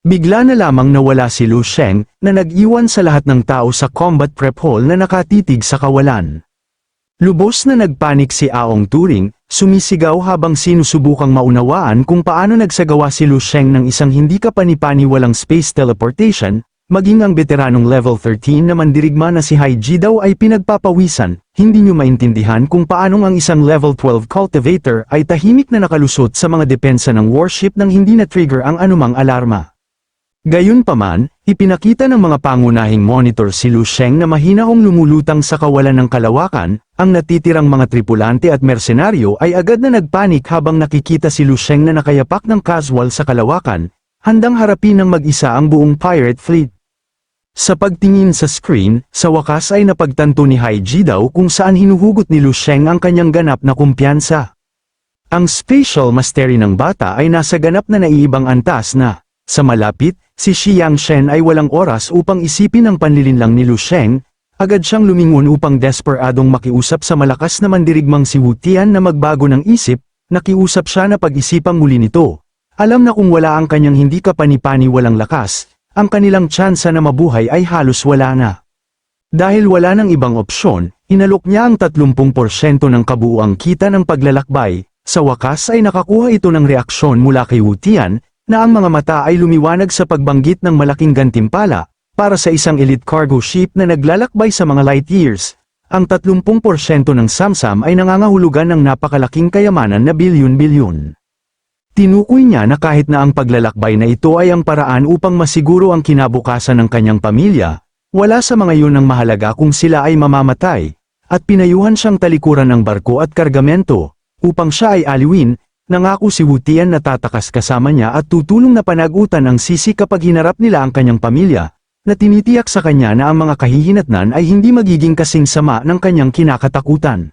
Bigla na lamang nawala si Lu Sheng, na nag-iwan sa lahat ng tao sa combat prep hall na nakatitig sa kawalan. Lubos na nagpanik si Aong Turing, sumisigaw habang sinusubukang maunawaan kung paano nagsagawa si Lu Sheng ng isang hindi kapani-paniwalang space teleportation, maging ang veteranong level 13 na mandirigma na si Hai Ji daw ay pinagpapawisan. Hindi nyo maintindihan kung paanong ang isang level 12 cultivator ay tahimik na nakalusot sa mga depensa ng warship nang hindi na-trigger ang anumang alarma. Gayunpaman, ipinakita ng mga pangunahing monitor si Lu Sheng na mahinahong lumulutang sa kawalan ng kalawakan. Ang natitirang mga tripulante at mersenaryo ay agad na nagpanik habang nakikita si Lu Sheng na nakayapak ng casual sa kalawakan, handang harapin ng mag-isa ang buong pirate fleet. Sa pagtingin sa screen, sa wakas ay napagtanto ni Hai Ji daw kung saan hinuhugot ni Lu Sheng ang kanyang ganap na kumpiyansa. Ang spatial mastery ng bata ay nasa ganap na naiibang antas na, sa malapit, si Shi Yangshen ay walang oras upang isipin ang panlilinlang ni Lu Sheng, agad siyang lumingon upang desperadong makiusap sa malakas na mandirigmang si Wu Tian na magbago ng isip, nakiusap siya na pag-isipang muli nito. Alam na kung wala ang kanyang hindi kapani-pani walang lakas, ang kanilang tsansa na mabuhay ay halos wala na. Dahil wala ng ibang opsyon, inalok niya ang 30% ng kabuuang kita ng paglalakbay, sa wakas ay nakakuha ito ng reaksyon mula kay Wu Tian, na ang mga mata ay lumiwanag sa pagbanggit ng malaking gantimpala, para sa isang elite cargo ship na naglalakbay sa mga light years. Ang 30% ng Samsam ay nangangahulugan ng napakalaking kayamanan na bilyon-bilyon. Tinukoy niya na kahit na ang paglalakbay na ito ay ang paraan upang masiguro ang kinabukasan ng kanyang pamilya, wala sa mga iyon ang mahalaga kung sila ay mamamatay, at pinayuhan siyang talikuran ng barko at kargamento, upang siya ay aliwin. Nangako si Wu Tian na tatakas kasama niya at tutulong na panagutan ang sisi kapag hinarap nila ang kanyang pamilya, na tinitiyak sa kanya na ang mga kahihinatnan ay hindi magiging kasing sama ng kanyang kinakatakutan.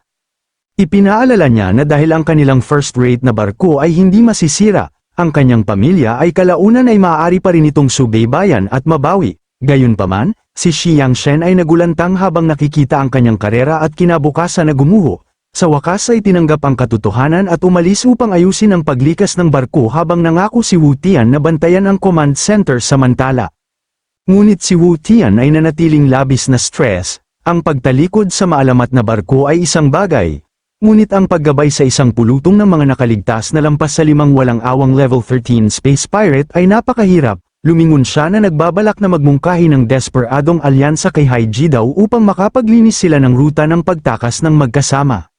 Ipinaalala niya na dahil ang kanilang first-rate na barko ay hindi masisira, ang kanyang pamilya ay kalaunan ay maaari pa rin itong subaybayan at mabawi. Gayunpaman, si Shi Yangshen ay nagulantang habang nakikita ang kanyang karera at kinabukasan na gumuho. Sa wakas ay tinanggap ang katotohanan at umalis upang ayusin ang paglikas ng barko habang nangako si Wu Tian na bantayan ang command center samantala. Ngunit si Wu Tian ay nanatiling labis na stress. Ang pagtalikod sa maalamat na barko ay isang bagay. Ngunit ang paggabay sa isang pulutong ng mga nakaligtas na lampas sa 5 walang awang level 13 space pirate ay napakahirap. Lumingon siya na nagbabalak na magmungkahi ng desperadong alyansa kay Hai Ji daw upang makapaglinis sila ng ruta ng pagtakas ng magkasama.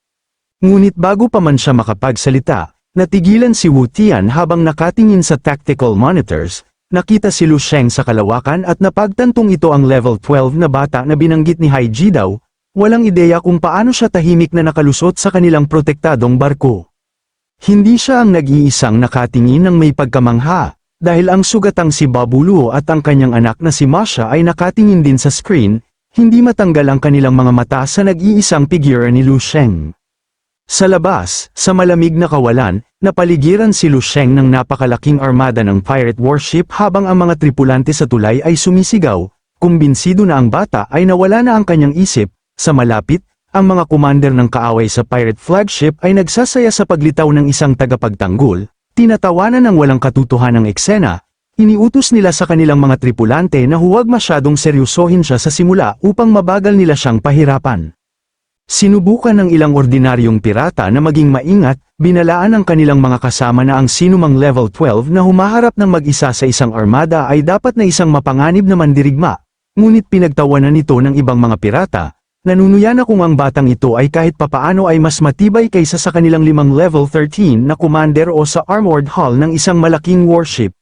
Ngunit bago pa man siya makapagsalita, natigilan si Wu Tian habang nakatingin sa tactical monitors. Nakita si Lu Sheng sa kalawakan at napagtantong ito ang level 12 na bata na binanggit ni Hai Ji daw. Walang ideya kung paano siya tahimik na nakalusot sa kanilang protektadong barko. Hindi siya ang nag-iisang nakatingin ng may pagkamangha, dahil ang sugatang si Babuluo at ang kanyang anak na si Masha ay nakatingin din sa screen, hindi matanggal ang kanilang mga mata sa nag-iisang figura ni Lu Sheng. Sa labas, sa malamig na kawalan, napaligiran si Lu Sheng ng napakalaking armada ng pirate warship habang ang mga tripulante sa tulay ay sumisigaw. Kumbinsido na ang bata ay nawala na ang kanyang isip. Sa malapit, ang mga commander ng kaaway sa pirate flagship ay nagsasaya sa paglitaw ng isang tagapagtanggol. Tinatawanan ng walang katotohanang eksena. Iniutos nila sa kanilang mga tripulante na huwag masyadong seryosohin siya sa simula upang mabagal nila siyang pahirapan. Sinubukan ng ilang ordinaryong pirata na maging maingat, binalaan ng kanilang mga kasama na ang sinumang level 12 na humaharap ng mag-isa sa isang armada ay dapat na isang mapanganib na mandirigma. Ngunit pinagtawanan nito ng ibang mga pirata, nanunuya na kung ang batang ito ay kahit papaano ay mas matibay kaysa sa kanilang 5 level 13 na commander o sa armored hull ng isang malaking warship.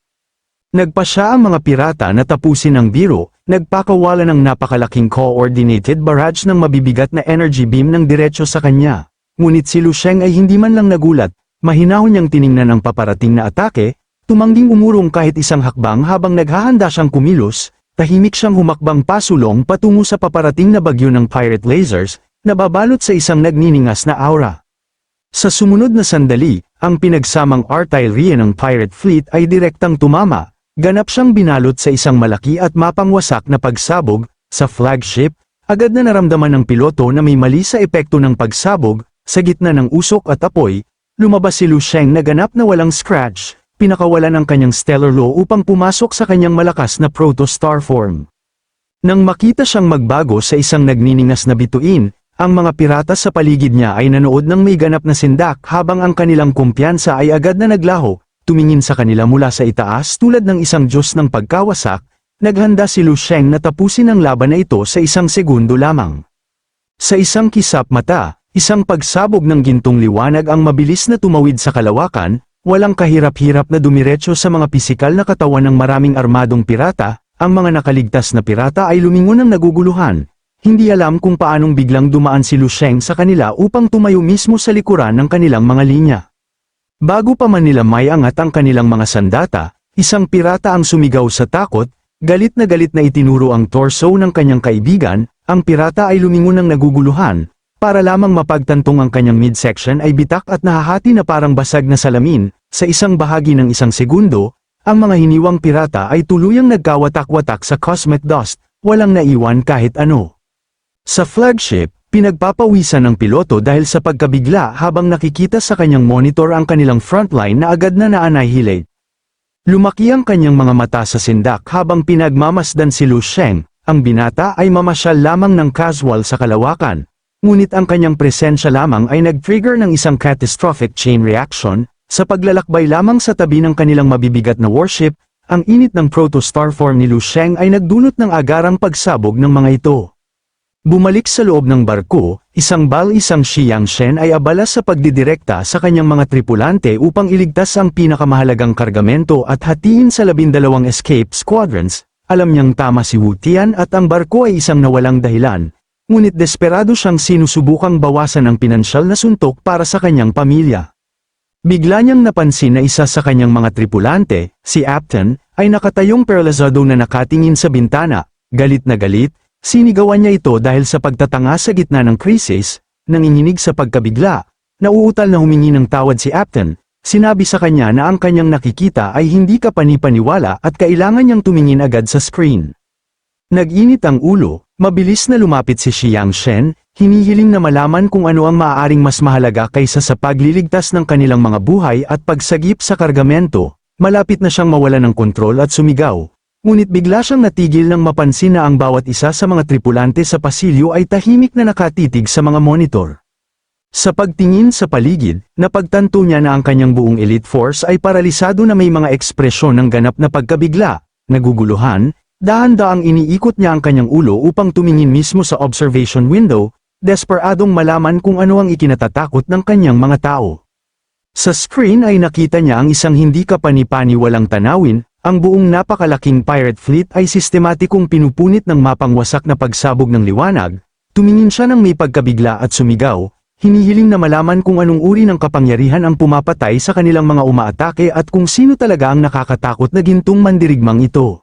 Nagpa siya ang mga pirata na tapusin ang biro, nagpakawala ng napakalaking coordinated barrage ng mabibigat na energy beam ng diretso sa kanya. Ngunit si Lu Sheng ay hindi man lang nagulat, mahinahon niyang tiningnan ang paparating na atake, tumangging umurong kahit isang hakbang habang naghahanda siyang kumilos, tahimik siyang humakbang pasulong patungo sa paparating na bagyo ng pirate lasers, na babalot sa isang nagniningas na aura. Sa sumunod na sandali, ang pinagsamang artillery ng pirate fleet ay direktang tumama. Ganap siyang binalot sa isang malaki at mapangwasak na pagsabog. Sa flagship, agad na naramdaman ng piloto na may mali sa epekto ng pagsabog. Sa gitna ng usok at apoy, lumabas si Lu Sheng na ganap na walang scratch, pinakawalan ang kanyang stellar law upang pumasok sa kanyang malakas na protostar form. Nang makita siyang magbago sa isang nagniningas na bituin, ang mga pirata sa paligid niya ay nanood ng may ganap na sindak habang ang kanilang kumpiyansa ay agad na naglaho, tumingin sa kanila mula sa itaas tulad ng isang Diyos ng pagkawasak. Naghanda si Lu Sheng na tapusin ang laban na ito sa isang segundo lamang. Sa isang kisap mata, isang pagsabog ng gintong liwanag ang mabilis na tumawid sa kalawakan, walang kahirap-hirap na dumiretso sa mga pisikal na katawan ng maraming armadong pirata. Ang mga nakaligtas na pirata ay lumingon ng naguguluhan, hindi alam kung paanong biglang dumaan si Lu Sheng sa kanila upang tumayo mismo sa likuran ng kanilang mga linya. Bago pa man nila may angat ang kanilang mga sandata, isang pirata ang sumigaw sa takot. Galit na itinuro ang torso ng kanyang kaibigan, ang pirata ay lumingon ng naguguluhan, para lamang mapagtantong ang kanyang midsection ay bitak at nahahati na parang basag na salamin. Sa isang bahagi ng isang segundo, ang mga hiniwang pirata ay tuluyang nagkawatak-watak sa cosmic dust, walang naiwan kahit ano. Sa flagship, pinagpapawisan ng piloto dahil sa pagkabigla habang nakikita sa kanyang monitor ang kanilang frontline na agad na na-annihilate. Lumaki ang kanyang mga mata sa sindak habang pinagmamasdan si Lu Sheng, ang binata ay mamasyal lamang ng casual sa kalawakan, ngunit ang kanyang presensya lamang ay nag-trigger ng isang catastrophic chain reaction, sa paglalakbay lamang sa tabi ng kanilang mabibigat na warship, ang init ng protostar form ni Lu Sheng ay nagdulot ng agarang pagsabog ng mga ito. Bumalik sa loob ng barko, isang Shi Yangshen ay abala sa pagdidirekta sa kanyang mga tripulante upang iligtas ang pinakamahalagang kargamento at hatiin sa 12 escape squadrons. Alam niyang tama si Wu Tian at ang barko ay isang nawalang dahilan, ngunit desperado siyang sinusubukang bawasan ang pinansyal na suntok para sa kanyang pamilya. Bigla niyang napansin na isa sa kanyang mga tripulante, si Apton, ay nakatayong paralizado na nakatingin sa bintana. Galit na galit, sinigawan niya ito dahil sa pagtatanga sa gitna ng krisis. Nanginginig sa pagkabigla, nauutal na humingi ng tawad si Apton. Sinabi sa kanya na ang kanyang nakikita ay hindi kapani-paniwala at kailangan niyang tumingin agad sa screen. Nag-init ang ulo, mabilis na lumapit si Shi Yangshen, hinihiling na malaman kung ano ang maaaring mas mahalaga kaysa sa pagliligtas ng kanilang mga buhay at pagsagip sa kargamento. Malapit na siyang mawala ng kontrol at sumigaw. Ngunit bigla siyang natigil nang mapansin na ang bawat isa sa mga tripulante sa pasilyo ay tahimik na nakatitig sa mga monitor. Sa pagtingin sa paligid, napagtanto niya na ang kanyang buong elite force ay paralisado na may mga ekspresyon ng ganap na pagkabigla, naguguluhan. Dahan-daang iniikot niya ang kanyang ulo upang tumingin mismo sa observation window, desperadong malaman kung ano ang ikinatatakot ng kanyang mga tao. Sa screen ay nakita niya ang isang hindi kapani-paniwalang tanawin. Ang buong napakalaking pirate fleet ay sistematikong pinupunit ng mapangwasak na pagsabog ng liwanag. Tumingin siya ng may pagkabigla at sumigaw, hinihiling na malaman kung anong uri ng kapangyarihan ang pumapatay sa kanilang mga umaatake at kung sino talaga ang nakakatakot na gintong mandirigmang ito.